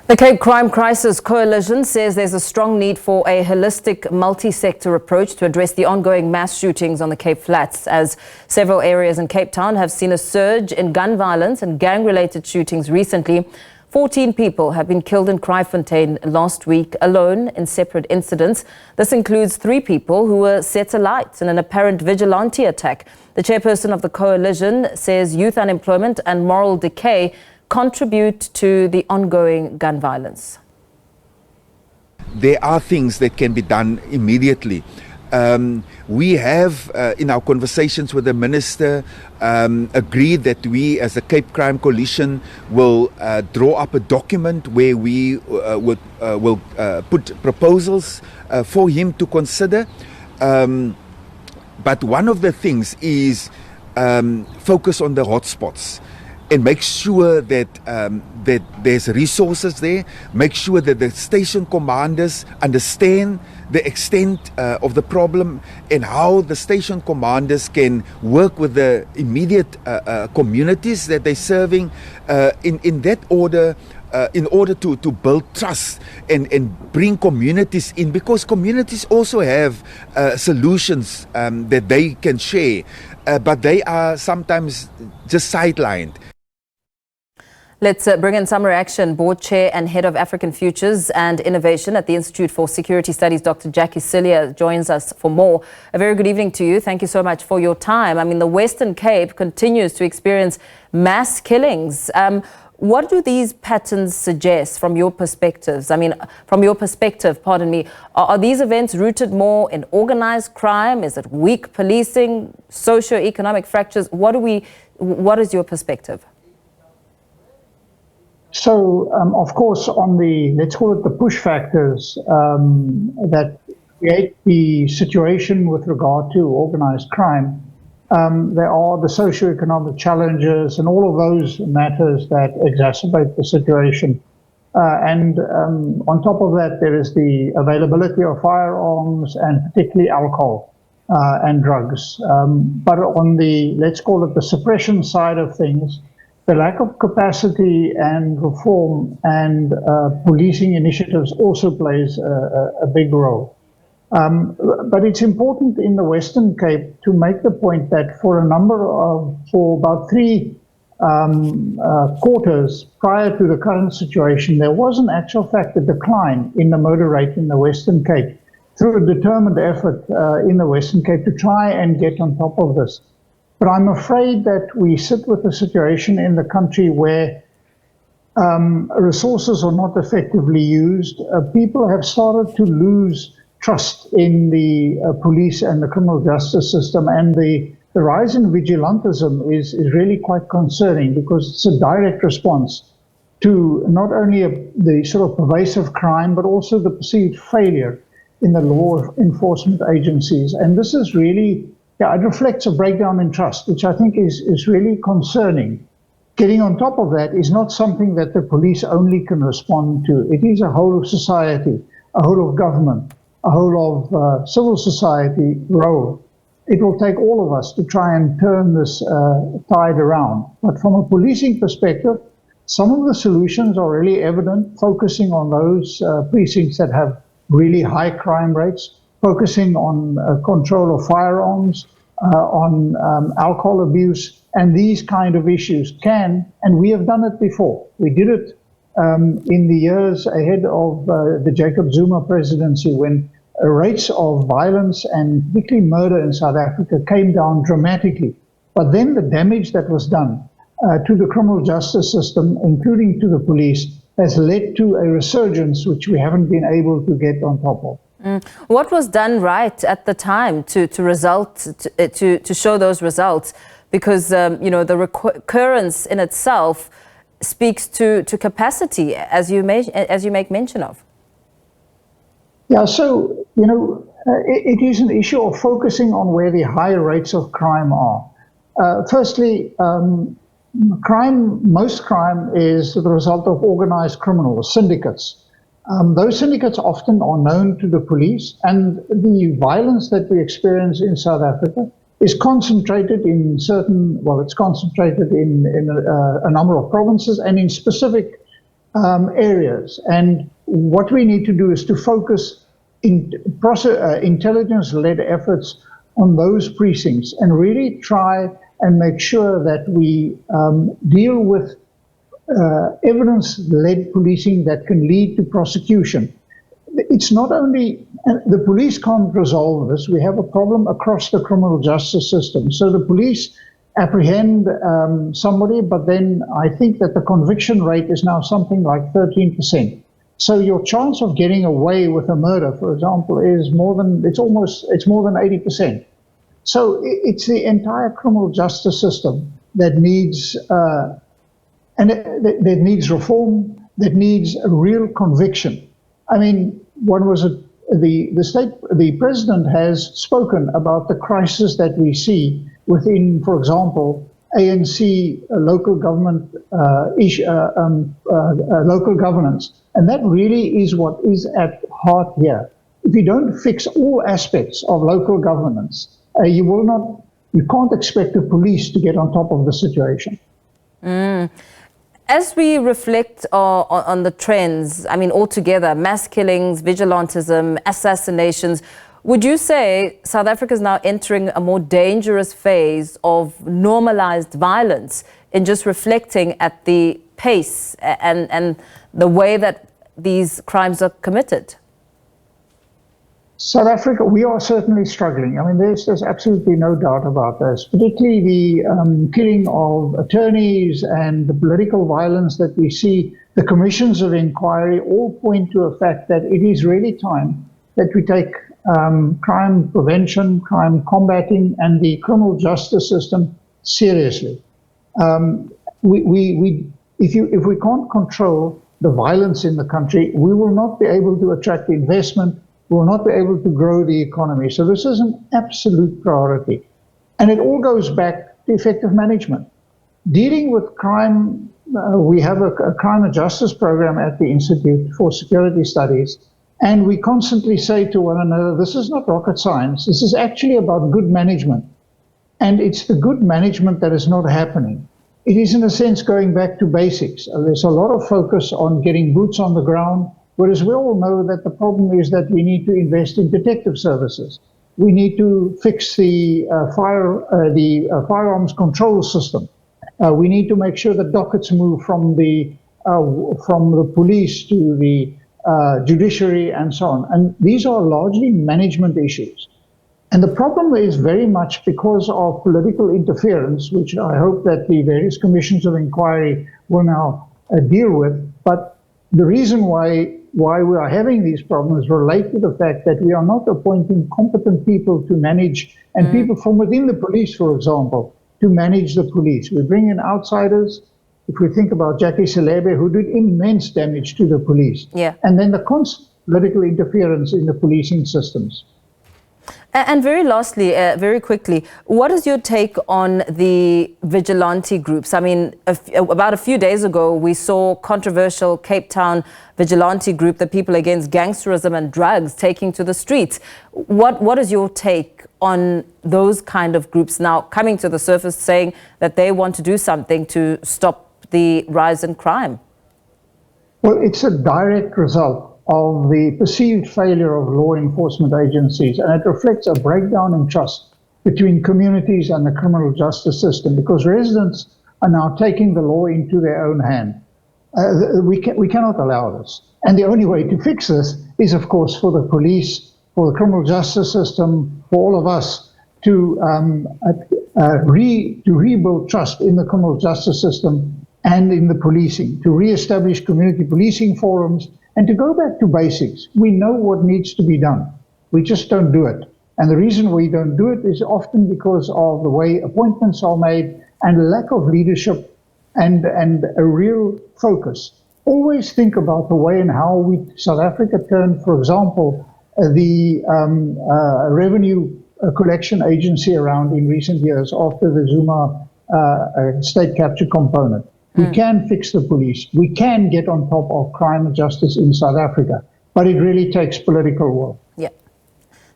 The Cape Crime Crisis Coalition says there's a strong need for a holistic, multi-sector approach to address the ongoing mass shootings on the Cape Flats, as several areas in Cape Town have seen a surge in gun violence and gang-related shootings recently. 14 people have been killed in Kraaifontein last week alone in separate incidents. This includes 3 people who were set alight in an apparent vigilante attack. The chairperson of the coalition says youth unemployment and moral decay contribute to the ongoing gun violence. There are things that can be done immediately. We have, in our conversations with the Minister, agreed that we as the Cape Crime Coalition will draw up a document where we will put proposals for him to consider. But one of the things is focus on the hotspots and make sure that that there's resources there, make sure that the station commanders understand the extent of the problem and how the station commanders can work with the immediate communities that they're serving in that order. In order to build trust and bring communities in, because communities also have solutions that they can share, but they are sometimes just sidelined. Let's bring in some reaction. Board Chair and Head of African Futures and Innovation at the Institute for Security Studies, Dr. Jakkie Cilliers, joins us for more. A very good evening to you. Thank you so much for your time. I mean, the Western Cape continues to experience mass killings. What do these patterns suggest from your perspectives? I mean, from your perspective, pardon me, are these events rooted more in organized crime? Is it weak policing, socio-economic fractures? What is your perspective? So, of course, on the, let's call it the push factors that create the situation with regard to organized crime, there are the socio-economic challenges and all of those matters that exacerbate the situation. And on top of that, there is the availability of firearms and particularly alcohol and drugs. But on the, let's call it the suppression side of things, the lack of capacity and reform and policing initiatives also plays a big role. But it's important in the Western Cape to make the point that for about 3 quarters prior to the current situation, there was in actual fact a decline in the murder rate in the Western Cape through a determined effort in the Western Cape to try and get on top of this. But I'm afraid that we sit with a situation in the country where resources are not effectively used. People have started to lose trust in the police and the criminal justice system, and the rise in vigilantism is really quite concerning, because it's a direct response to not only the sort of pervasive crime, but also the perceived failure in the law enforcement agencies. And this is really, it reflects a breakdown in trust, which I think is really concerning. Getting on top of that is not something that the police only can respond to. It is a whole of society, a whole of government, a whole of civil society role. It will take all of us to try and turn this tide around. But from a policing perspective, some of the solutions are really evident, focusing on those precincts that have really high crime rates, focusing on control of firearms, on alcohol abuse, and these kind of issues can, and we have done it before. We did it in the years ahead of the Jacob Zuma presidency, when rates of violence and particularly murder in South Africa came down dramatically. But then the damage that was done to the criminal justice system, including to the police, has led to a resurgence which we haven't been able to get on top of. What was done right at the time to show those results? Because you know, the recurrence in itself speaks to capacity, as you make mention of. Yeah, so you know, it is an issue of focusing on where the high rates of crime are. Firstly, most crime is the result of organized criminals, syndicates. Those syndicates often are known to the police, and the violence that we experience in South Africa is concentrated in it's concentrated in a number of provinces and in specific areas. And what we need to do is to focus intelligence-led efforts on those precincts and really try and make sure that we deal with evidence-led policing that can lead to prosecution. It's not only, the police can't resolve this, we have a problem across the criminal justice system. So the police apprehend somebody, but then I think that the conviction rate is now something like 13%. So your chance of getting away with a murder, for example, is more than 80%. So it's the entire criminal justice system that needs that needs reform, that needs a real conviction. I mean, the president has spoken about the crisis that we see within, for example, ANC local government local governance, and that really is what is at heart here. If you don't fix all aspects of local governance, you can't expect the police to get on top of the situation. As we reflect on the trends, I mean, altogether, mass killings, vigilantism, assassinations, would you say South Africa is now entering a more dangerous phase of normalized violence in just reflecting at the pace and the way that these crimes are committed? South Africa, we are certainly struggling. I mean, there's absolutely no doubt about this, particularly the killing of attorneys and the political violence that we see. The commissions of inquiry all point to a fact that it is really time that we take crime prevention, crime combating, and the criminal justice system seriously. If we can't control the violence in the country, we will not be able to attract investment. We will not be able to grow the economy. So this is an absolute priority. And it all goes back to effective management. Dealing with crime, we have a crime and justice program at the Institute for Security Studies. And we constantly say to one another, this is not rocket science. This is actually about good management. And it's the good management that is not happening. It is, in a sense, going back to basics. There's a lot of focus on getting boots on the ground, whereas we all know that the problem is that we need to invest in detective services. We need to fix the firearms control system. We need to make sure that dockets move from the police to the judiciary and so on. And these are largely management issues. And the problem is very much because of political interference, which I hope that the various commissions of inquiry will now deal with. But the reason why we are having these problems relate to the fact that we are not appointing competent people to manage, and people from within the police, for example, to manage the police. We bring in outsiders. If we think about Jakkie Cilliers, who did immense damage to the police. Yeah. And then the constant political interference in the policing systems. And very lastly, very quickly, what is your take on the vigilante groups? I mean, about a few days ago, we saw controversial Cape Town vigilante group, the People Against Gangsterism and Drugs, taking to the streets. What is your take on those kind of groups now coming to the surface saying that they want to do something to stop the rise in crime? Well, it's a direct result of the perceived failure of law enforcement agencies, and it reflects a breakdown in trust between communities and the criminal justice system, because residents are now taking the law into their own hand. We cannot allow this. And the only way to fix this is, of course, for the police, for the criminal justice system, for all of us to rebuild trust in the criminal justice system and in the policing, to re-establish community policing forums, and to go back to basics. We know what needs to be done. We just don't do it. And the reason we don't do it is often because of the way appointments are made and lack of leadership and a real focus. Always think about the way and how South Africa turned, for example, the revenue collection agency around in recent years after the Zuma state capture component. We can fix the police. We can get on top of crime and justice in South Africa, but it really takes political will. Yeah.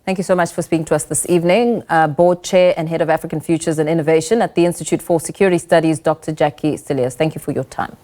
Thank you so much for speaking to us this evening. Board Chair and Head of African Futures and Innovation at the Institute for Security Studies, Dr. Jakkie Cilliers. Thank you for your time.